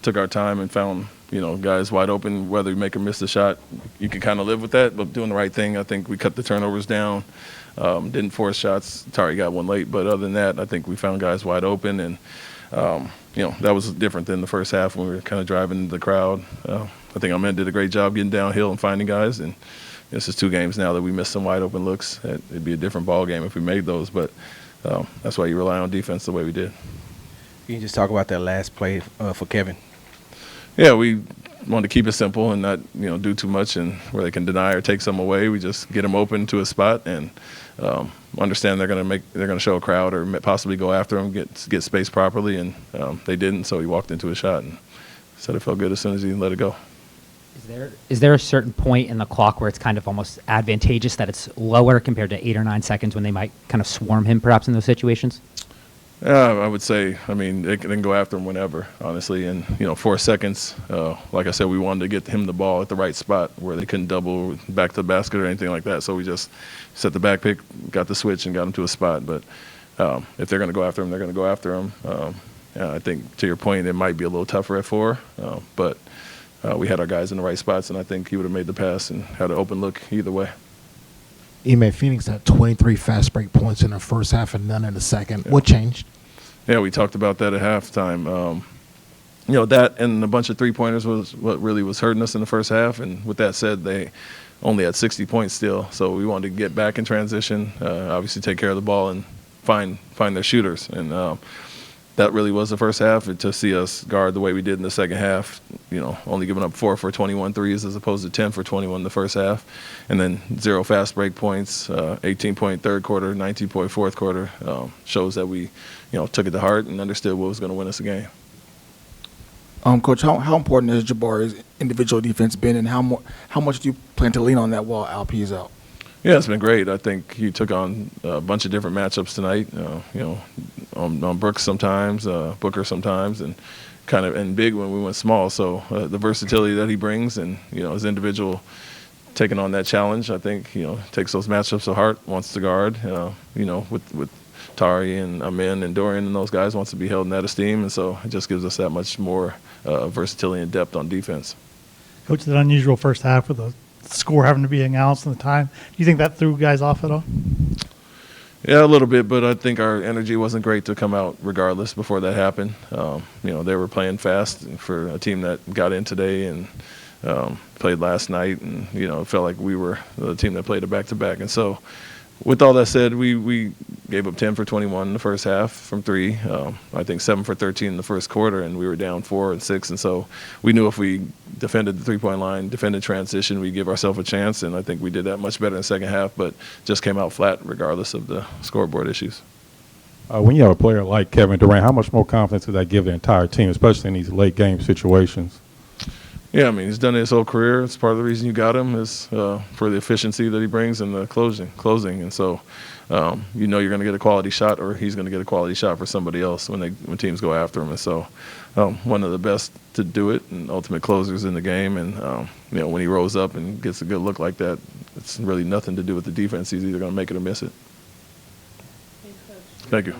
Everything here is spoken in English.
took our time and found, guys wide open. Whether you make or miss the shot, you can kind of live with that. But doing the right thing, I think we cut the turnovers down. Didn't force shots. Tari got one late, but other than that, I think we found guys wide open, and that was different than the first half when we were kind of driving the crowd. I think Amen did a great job getting downhill and finding guys, and this is 2 games now that we missed some wide open looks. It'd be a different ball game if we made those, but that's why you rely on defense the way we did. Can you just talk about that last play for Kevin? Yeah, we wanted to keep it simple and not do too much, and where they can deny or take some away, we just get them open to a spot and understand they're going to show a crowd or possibly go after them, get space properly, and they didn't. So he walked into a shot and said it felt good as soon as he let it go. Is there a certain point in the clock where it's kind of almost advantageous that it's lower compared to 8 or 9 seconds when they might kind of swarm him perhaps in those situations? I would say, they can go after him whenever, honestly. And, 4 seconds, like I said, we wanted to get him the ball at the right spot where they couldn't double back to the basket or anything like that. So we just set the back pick, got the switch, and got him to a spot. But if they're going to go after him, they're going to go after him. I think, to your point, it might be a little tougher at 4. But we had our guys in the right spots, and I think he would have made the pass and had an open look either way. Ime, Phoenix had 23 fast break points in the first half and none in the second. Yeah. What changed? Yeah, we talked about that at halftime. That and a bunch of three-pointers was what really was hurting us in the first half. And with that said, they only had 60 points still. So we wanted to get back in transition, obviously take care of the ball and find their shooters. And that really was the first half. And to see us guard the way we did in the second half, only giving up 4 for 21 threes as opposed to 10 for 21 in the first half. And then 0 fast break points, 18-point third quarter, 19-point fourth quarter, shows that we, took it to heart and understood what was going to win us the game. Coach, how important has Jabari's individual defense been, and how much do you plan to lean on that while Alp is out? Yeah, it's been great. I think he took on a bunch of different matchups tonight. On Brooks sometimes, Booker sometimes, and and big when we went small. So the versatility that he brings, and his individual taking on that challenge, I think takes those matchups to heart. Wants to guard. With Tari and Amin and Dorian and those guys, wants to be held in that esteem, and so it just gives us that much more versatility and depth on defense. Coach, that unusual first half with the score having to be announced in the time, do you think that threw guys off at all? Yeah, a little bit, but I think our energy wasn't great to come out regardless before that happened. They were playing fast for a team that got in today and played last night, and it felt like we were the team that played a back-to-back. And so with all that said, we gave up 10 for 21 in the first half from 3. I think 7 for 13 in the first quarter, and we were down 4 and 6. And so we knew if we defended the three-point line, defended transition, we'd give ourselves a chance. And I think we did that much better in the second half, but just came out flat regardless of the scoreboard issues. When you have a player like Kevin Durant, how much more confidence does that give the entire team, especially in these late-game situations? Yeah, he's done it his whole career. It's part of the reason you got him is for the efficiency that he brings in the closing. And so, you're going to get a quality shot, or he's going to get a quality shot for somebody else when teams go after him. And so, one of the best to do it and ultimate closers in the game. And, when he rolls up and gets a good look like that, it's really nothing to do with the defense. He's either going to make it or miss it. Thanks, Coach. Thank you.